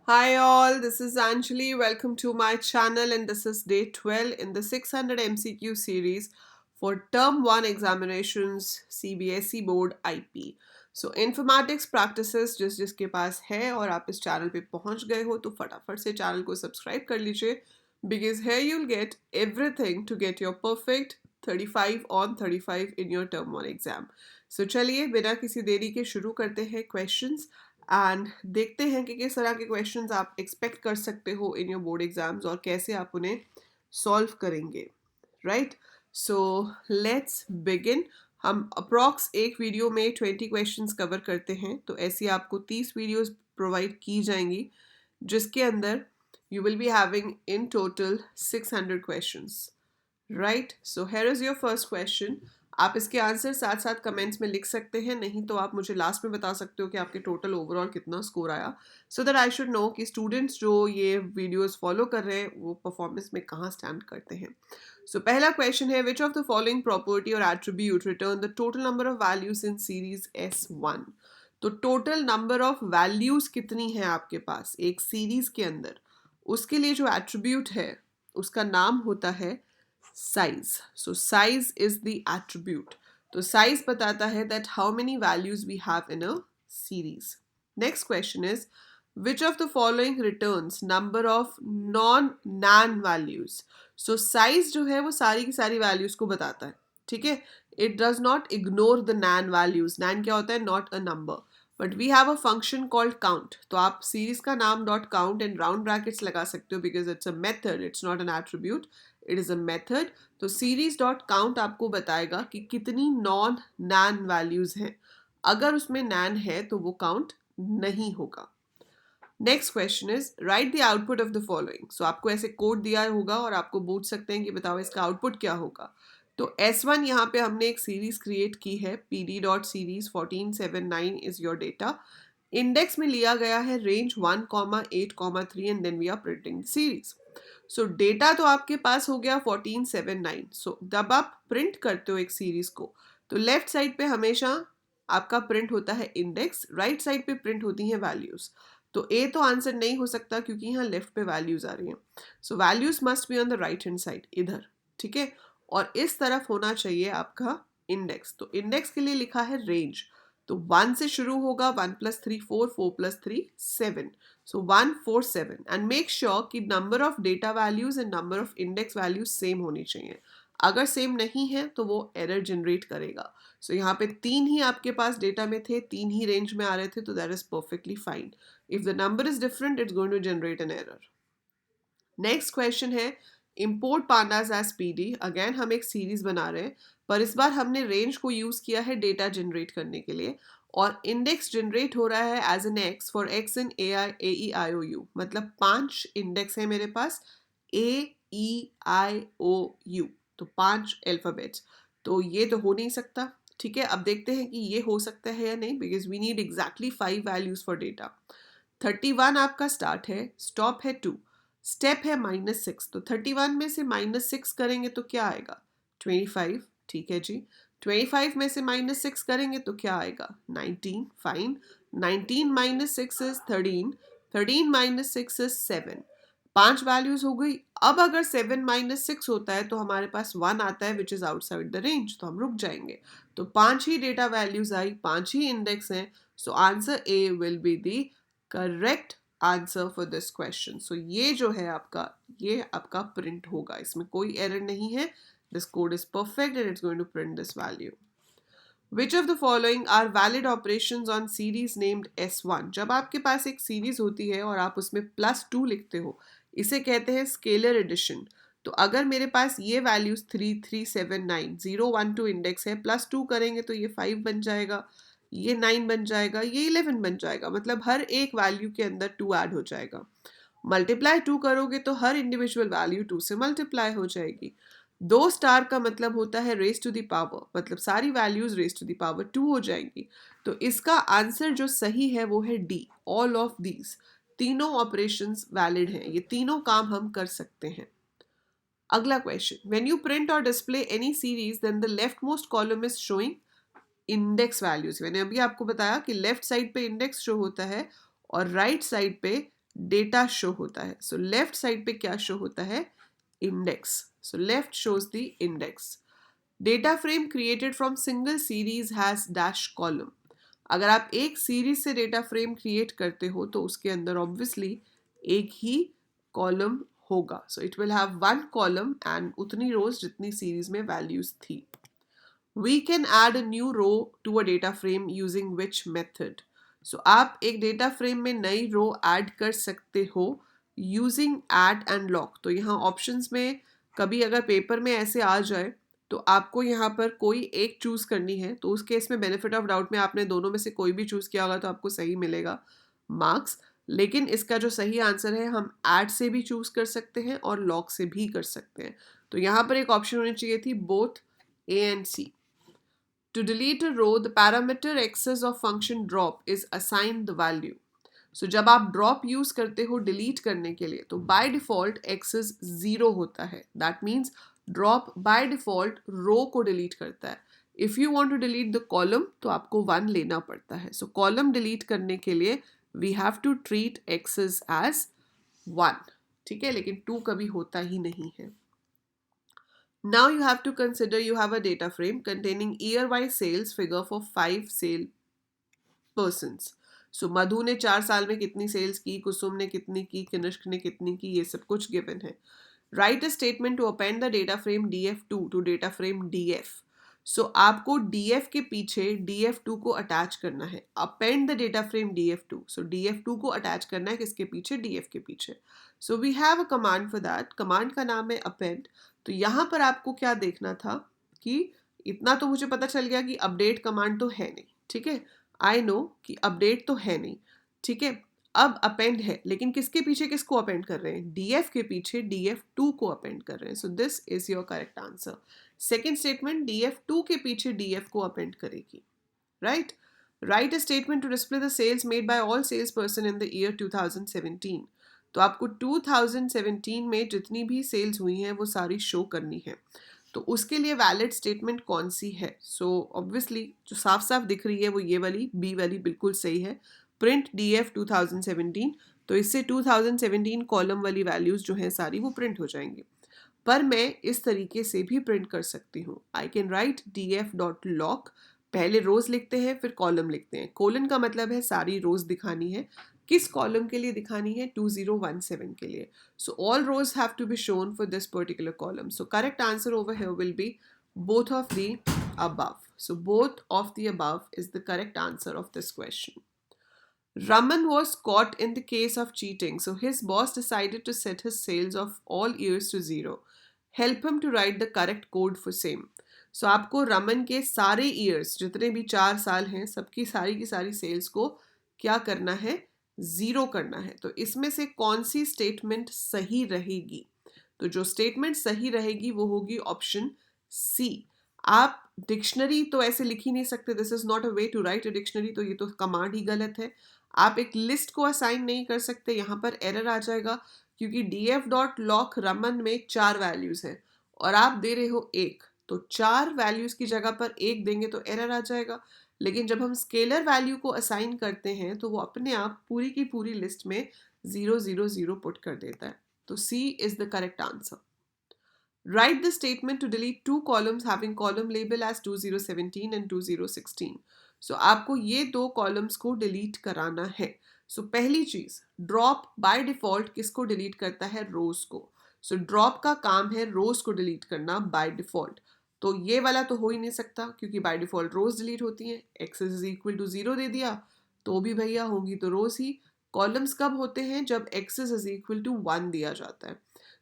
Hi all, this is Anjali. Welcome to my channel and this is day 12 in the 600 MCQ series for Term 1 examinations CBSE Board IP. So informatics practices जिसके पास है और आप इस channel पे पहुंच गए हो तो फटाफट से चैनल को सब्सक्राइब कर लीजिए because here you'll get everything to get your perfect 35 on 35 in your term 1 exam. So चलिए बिना किसी देरी के शुरू करते हैं questions एंड देखते हैं कि किस तरह के क्वेश्चंस आप एक्सपेक्ट कर सकते हो इन योर बोर्ड एग्जाम्स और कैसे आप उन्हें सॉल्व करेंगे राइट सो लेट्स बिगिन हम अप्रॉक्स एक वीडियो में 20 क्वेश्चंस कवर करते हैं तो ऐसी आपको 30 वीडियोस प्रोवाइड की जाएंगी जिसके अंदर you will be having in total 600 questions right so here is your first question आप इसके आंसर साथ साथ कमेंट्स में लिख सकते हैं नहीं तो आप मुझे लास्ट में बता सकते हो कि आपके टोटल ओवरऑल कितना स्कोर आया so that I should know कि स्टूडेंट्स जो ये वीडियोस फॉलो कर रहे हैं वो परफॉर्मेंस में कहाँ स्टैंड करते हैं सो पहला क्वेश्चन है which of the following property और attribute return the total number of values in series S1 तो टोटल नंबर ऑफ वैल्यूज कितनी है आपके पास एक सीरीज के अंदर उसके लिए जो एट्रीब्यूट है उसका नाम होता है size. So size is the attribute. तो size बताता है that how many values we have in a series. Next question is which of the following returns number of non-nan values. So size जो है वो सारी की सारी values को बताता है ठीक है It does not ignore the nan values. Nan क्या होता है not a number. But we have a function called count. तो आप series का नाम dot count and round brackets लगा सकते हो because it's a method, it's not an attribute. It is a method. तो series dot count आपको बताएगा कि कितनी non nan values हैं. अगर उसमें nan है तो वो count नहीं होगा. Next question is right the output of the following so आपको ऐसे कोड दिया होगा और आपको पूछ सकते हैं कि बताओ इसका आउटपुट क्या होगा तो S1 यहाँ पे हमने एक सीरीज क्रिएट की है pd.series 1479 is your data index में लिया गया है range 1,8,3 and then we are printing series so data तो आपके पास हो गया 1479 सो जब आप प्रिंट करते हो एक सीरीज को तो लेफ्ट साइड पे हमेशा आपका प्रिंट होता है इंडेक्स राइट साइड पे प्रिंट होती हैं वैल्यूज तो ए तो आंसर नहीं हो सकता क्योंकि यहाँ लेफ्ट पे वैल्यूज आ रही हैं so values must be on the right hand side इधर ठीक है और इस तरफ होना चाहिए आपका इंडेक्स तो इंडेक्स के लिए लिखा है रेंज तो 1 से शुरू होगा 1 + 3 4 4 + 3 7 सो 1 4 7 एंड मेक श्योर कि number of data values and number of index values same होनी चाहिए अगर सेम नहीं है तो वो एरर जनरेट करेगा सो यहाँ पे 3 ही आपके पास डेटा में थे 3 ही रेंज में आ रहे थे तो that is perfectly fine if the number is different it's going to generate an error next question है import pandas as PD again हम एक सीरीज बना रहे हैं पर इस बार हमने रेंज को यूज किया है डेटा जनरेट करने के लिए और इंडेक्स जनरेट हो रहा है as N x for x in AEIOU मतलब 5 इंडेक्स है मेरे पास AEIOU तो 5 अल्फाबेट्स तो ये तो हो नहीं सकता ठीक है अब देखते हैं कि ये हो सकता है या नहीं because we need exactly 5 values for data 31 आपका स्टार्ट है स्टॉप है 2 स्टेप है -6 तो 31 में से -6 करेंगे तो क्या आएगा 25 ठीक है जी 25 में से -6 करेंगे तो क्या आएगा 19 फाइन 19 - 6 इज 13 13 - 6 इज 7 5 वैल्यूज हो गई अब अगर 7 - 6 होता है तो हमारे पास 1 आता है which is outside the range तो हम रुक जाएंगे तो 5 ही डेटा वैल्यूज आई 5 ही इंडेक्स हैं so answer A will be the correct answer for this question so ये जो है ये आपका प्रिंट होगा इसमें कोई एरर नहीं है this code is perfect and it's going to print this value Which of the following are valid operations on series named S1 जब आपके पास एक सीरीज होती है और आप उसमें +2 लिखते हो इसे कहते हैं स्केलर एडिशन तो अगर मेरे पास ये वैल्यूज 3 3 7 9 0 1 2 इंडेक्स है +2 करेंगे तो ये 5 बन जाएगा ये 9 बन जाएगा ये 11 बन जाएगा मतलब हर एक वैल्यू के अंदर 2 ऐड हो जाएगा मल्टीप्लाई 2 करोगे तो हर इंडिविजुअल वैल्यू 2 से मल्टीप्लाई हो जाएगी 2 स्टार का मतलब होता है रेस टू द पावर मतलब सारी values raise to the power 2 हो जाएंगी तो इसका आंसर जो सही है वो है डी ऑल ऑफ दीज तीनों ऑपरेशंस वैलिड हैं ये तीनों काम हम कर सकते हैं अगला क्वेश्चन व्हेन यू प्रिंट और display any series then the left most column is showing index values मैंने अभी आपको बताया कि लेफ्ट साइड पे इंडेक्स शो होता है और राइट साइड पे डेटा शो होता है. सो लेफ्ट साइड पे क्या शो होता है? Index. So left shows the index. Data frame created from single series has dash column. अगर आप एक सीरीज से डेटा फ्रेम क्रिएट करते हो तो उसके अंदर ऑब्वियसली एक ही कॉलम होगा. So it will have one column and उतनी रोज जितनी सीरीज में वैल्यूज थी. We can add a new row to a data frame using which method? So आप एक डेटा फ्रेम में नई रो ऐड कर सकते हो यूजिंग ऐड एंड लॉक. तो यहाँ ऑप्शंस में कभी अगर पेपर में ऐसे आ जाए तो आपको यहाँ पर कोई एक चूज करनी है. तो उस केस में बेनिफिट ऑफ डाउट में आपने दोनों में से कोई भी चूज किया होगा तो आपको सही मिलेगा मार्क्स. लेकिन इसका जो सही आंसर है हम ऐड से भी चूज कर सकते हैं और लॉक से भी कर सकते हैं. तो यहाँ पर एक ऑप्शन होनी चाहिए थी both A and C. To delete a row, the parameter access of function drop is assigned the value. So जब आप drop use करते हो delete करने के लिए तो by default access 0 होता है. That means drop by default row को delete करता है. If you want to delete the column तो आपको 1 लेना पड़ता है. So column delete करने के लिए we have to treat access as 1. ठीक है, लेकिन 2 कभी होता ही नहीं है. Now you have to consider you have a data frame containing year-wise sales figure for 5 sale persons. So मधु ने 4 साल में कितनी सेल्स की, कुसुम ने कितनी की, कनिष्क ने कितनी की, ये सब कुछ गिवन है. Write a statement to append the data frame DF2 to data frame DF. So आपको DF के पीछे DF2 को अटैच करना है. Append the data frame DF2. So DF2 को अटैच करना है किसके पीछे? DF के पीछे. So we have a command for that. Command का नाम है append. तो यहाँ पर आपको क्या देखना था कि इतना तो मुझे पता चल गया कि अपडेट कमांड तो है नहीं. ठीक है, आई नो कि अपडेट तो है नहीं. ठीक है, अब अपेंड है, लेकिन किसके पीछे किसको अपेंड कर रहे हैं? डीएफ के पीछे डीएफ2 को अपेंड कर रहे हैं. So this is your correct answer. Second statement DF two के पीछे डीएफ को अपेंड करेगी. Right. Right a statement to display the sales made by all sales person in the year 2017. तो आपको 2017 में जितनी भी सेल्स हुई हैं वो सारी शो करनी है. तो उसके लिए वैलिड स्टेटमेंट कौन सी है? सो ऑब्वियसली जो साफ साफ दिख रही है वो ये वाली बी वाली बिल्कुल सही है. Print DF 2017. तो इससे 2017 कॉलम वाली वैल्यूज जो हैं सारी वो प्रिंट हो जाएंगी. पर मैं इस तरीके से भी प्रिंट कर सकती हूँ. I can write DF.log. पहले रोज लिखते हैं फिर कॉलम लिखते हैं. कोलन का मतलब है सारी रोज दिखानी है. किस कॉलम के लिए दिखानी है? 2017 के लिए. So all rows have to be shown for this particular column. So correct answer over here will be both of the above. So both of the above is the correct answer of this question. Raman was caught in the case of cheating, so his boss decided to set his sales of all years to 0. Help him to write the correct code for same. So आपको रमन के सारे years जितने भी 4 साल हैं सबकी सारी की सारी सेल्स को क्या करना है? 0 करना है. तो इसमें से कौन सी स्टेटमेंट सही रहेगी? तो जो स्टेटमेंट सही रहेगी वो होगी ऑप्शन सी. आप डिक्शनरी तो ऐसे लिख ही नहीं सकते. This is not a way to write a dictionary. तो ये तो कमांड ही गलत है. आप एक लिस्ट को असाइन नहीं कर सकते. यहाँ पर एरर आ जाएगा क्योंकि df.lock रमन में 4 वैल्यूज हैं और आप दे रहे हो 1. तो 4 वैल्यूज की जगह पर 1 देंगे तो एरर आ जाएगा. लेकिन जब हम स्केलर वैल्यू को असाइन करते हैं तो वो अपने आप पूरी की पूरी लिस्ट में 0 0 0 पुट कर देता है. तो C is the correct answer. Write the statement to delete 2 columns having column label as 2017 and 2016. So आपको ये 2 columns को delete कराना है. So पहली चीज drop by default किसको delete करता है? rows को. So drop का काम है rows को delete करना by default. तो ये वाला तो हो ही नहीं सकता क्योंकि by default rows delete होती हैं. Access is equal to 0 दे दिया तो भी भैया होंगी तो rows ही. Columns कब होते हैं? जब access is equal to 1 दिया जाता है.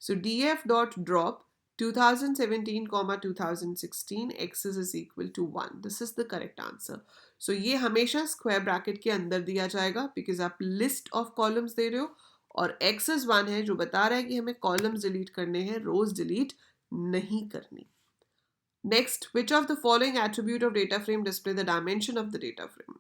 So df.drop 2017, 2016 access is equal to 1. This is the correct answer. So ये हमेशा स्क्वायर ब्रैकेट के अंदर दिया जाएगा बिकॉज आप लिस्ट ऑफ कॉलम्स दे रहे हो और एक्सेस 1 है जो बता रहा है कि हमें कॉलम्स डिलीट करने हैं, रोज डिलीट नहीं करनी. Next, which of the following attribute of data frame display the dimension of the data frame?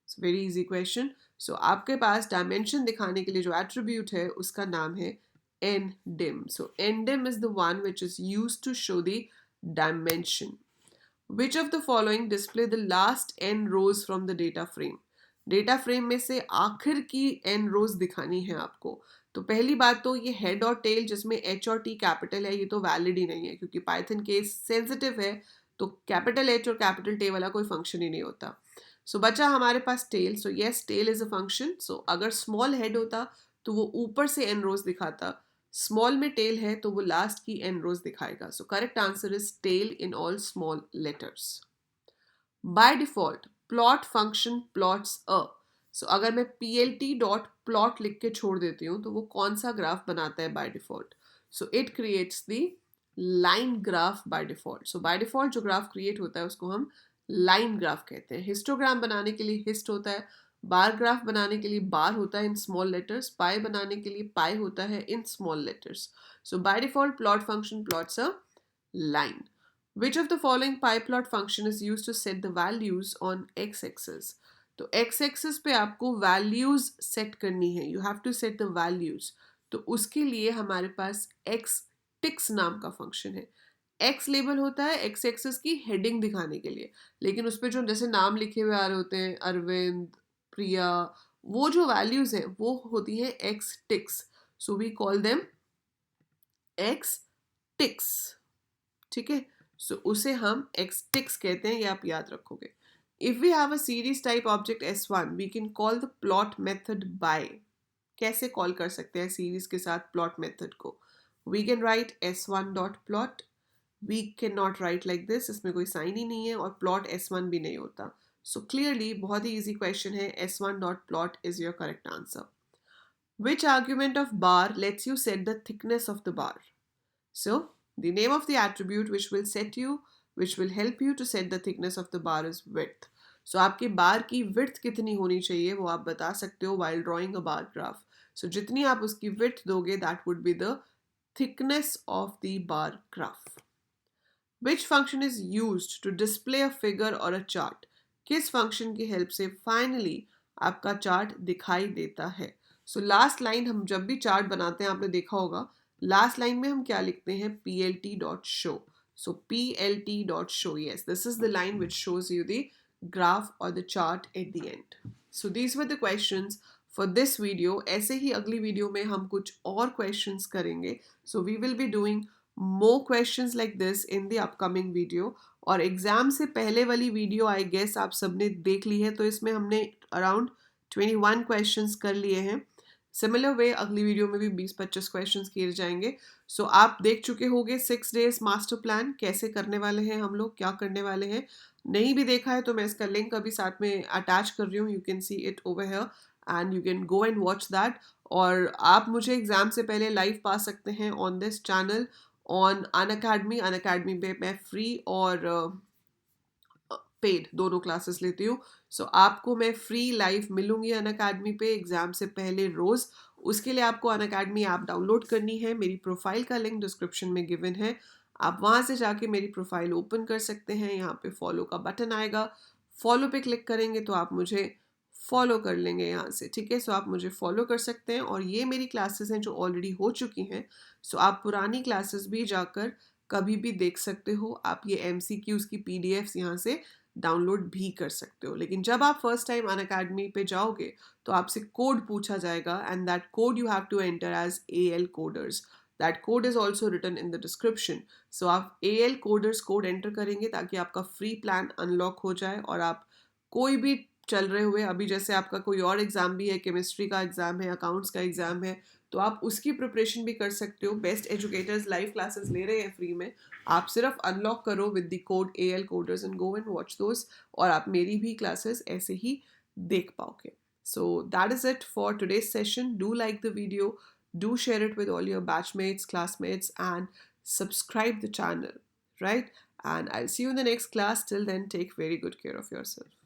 It's a very easy question. So आपके पास डायमेंशन दिखाने के लिए जो एट्रीब्यूट है उसका नाम है ndim. So ndim is the one which is used to show the dimension. Which of the following display the last n rows from the data frame? Data frame में से आखिर की n रोज दिखानी है आपको। तो पहली बात तो ये हेड और टेल जिसमें h और t कैपिटल है, ये तो वैलिड ही नहीं है क्योंकि पाइथन केस सेंसिटिव है, तो कैपिटल H और कैपिटल टे वाला कोई फंक्शन ही नहीं होता। सो बचा हमारे पास tail. So yes, tail is a function. So अगर स्मॉल हेड होता तो वो ऊपर से n रोज दिखाता, स्मॉल में टेल है तो वो लास्ट की n रोज दिखाएगा। So correct answer is tail in all small letters. By default plot function plots a. So अगर मैं plt डॉट प्लॉट लिख के छोड़ देती हूँ तो वो कौन सा ग्राफ बनाता है by default? So it creates the line graph by default. So by default जो ग्राफ क्रिएट होता है उसको हम लाइन ग्राफ कहते हैं। हिस्टोग्राम बनाने के लिए हिस्ट होता है, बार ग्राफ बनाने के लिए बार होता है इन स्मॉल लेटर्स, पाई बनाने के लिए पाई होता है in small letters. So bye default plot function plots a line. Which of the following pyplot function is used to set the values on x-axis? तो x-axis पे आपको values set करनी है, you have to set the values। तो उसके लिए हमारे पास xtix नाम का फंक्शन है। x लेबल होता है x एक्सिस की हेडिंग दिखाने के लिए, लेकिन उस पर जो जैसे नाम लिखे हुए आ रहे होते हैं, अरविंद, प्रिया, वो जो वैल्यूज हैं वो होती हैं x ticks. So we call them x ticks. ठीक है, सो उसे हम एक्सटिक्स कहते हैं, ये आप याद रखोगे। If we have a series type object S1 we can call the plot method by. कैसे कॉल कर सकते हैं सीरीज के साथ प्लॉट मेथड को? We can write S1 dot plot, we can not write like this, इसमें कोई sign ही नहीं है और प्लॉट S1 भी नहीं होता। सो क्लियरली बहुत ही इजी क्वेश्चन है, S1 dot plot is your correct answer. Which argument of bar lets you set the thickness of the bar? So, the name of the attribute which will help you to set the thickness of the bar is width. So, आपके बार की width कितनी होनी चाहिए वो आप बता सकते हो while drawing a bar graph. So, जितनी आप उसकी width दोगे that would be the thickness of the bar graph. Which function is used to display a figure or a chart? किस फंक्शन की हेल्प से फाइनली आपका चार्ट दिखाई देता है? सो लास्ट लाइन हम जब भी चार्ट बनाते हैं आपने देखा होगा, लास्ट लाइन में हम क्या लिखते हैं? plt.show. So plt.show, yes, this is the line which shows you the graph or the chart at the end. So these were the questions for this video. ऐसे ही अगली वीडियो में हम कुछ और questions करेंगे. So we will be doing more questions like this in the upcoming video. और exam से पहले वाली वीडियो आई गेस आप सबने देख ली है, तो इसमें हमने अराउंड 21 क्वेश्चंस कर लिए हैं। सिमिलर वे अगली वीडियो में भी 20-25 क्वेश्चंस किए जाएंगे। सो आप देख चुके होंगे 6 डेज मास्टर प्लान कैसे करने वाले हैं, हम लोग क्या करने वाले हैं। नहीं भी देखा है तो मैं इसका लिंक अभी साथ में अटैच कर रही हूँ, you can see it over here and you can go and watch that. और आप मुझे एग्जाम से पहले लाइव पा सकते हैं on this channel on Unacademy पे मैं फ्री और पेड दोनों क्लासेस लेती हूँ। सो आपको मैं फ्री लाइव मिलूंगी अनअकैडमी पे एग्जाम से पहले रोज। उसके लिए आपको अनअकैडमी ऐप डाउनलोड करनी है, मेरी प्रोफाइल का लिंक डिस्क्रिप्शन में गिवन है, आप वहाँ से जाके मेरी प्रोफाइल ओपन कर सकते हैं। यहाँ पे फॉलो का बटन आएगा, फॉलो पे क्लिक करेंगे तो आप मुझे फॉलो कर लेंगे यहाँ से, ठीक है। सो आप मुझे फॉलो कर सकते हैं और ये मेरी क्लासेस हैं जो ऑलरेडी हो चुकी हैं। सो आप पुरानी क्लासेस भी जाकर कभी भी देख सकते हो। आप ये MCQs की PDFs यहाँ से डाउनलोड भी कर सकते हो। लेकिन जब आप फर्स्ट टाइम अनअकैडमी पे जाओगे तो आपसे कोड पूछा जाएगा and that code you have to enter as AL coders. That code is also written in the description. So आप AL कोडर्स कोड एंटर करेंगे ताकि आपका फ्री प्लान अनलॉक हो जाए और आप कोई भी चल रहे हुए, अभी जैसे आपका कोई और एग्जाम भी है, केमिस्ट्री का एग्जाम है, अकाउंट्स का एग्जाम है, तो आप उसकी प्रिपरेशन भी कर सकते हो। बेस्ट एजुकेटर्स लाइव क्लासेस ले रहे हैं फ्री में, आप सिर्फ अनलॉक करो with the code AL coders and go and watch those, और आप मेरी भी क्लासेस ऐसे ही देख पाओगे। So that is it for today's session. Do like the video, do share it with all your batchmates, classmates, and subscribe the channel, right? And I'll see you in the next class. Till then, take very good care of yourself.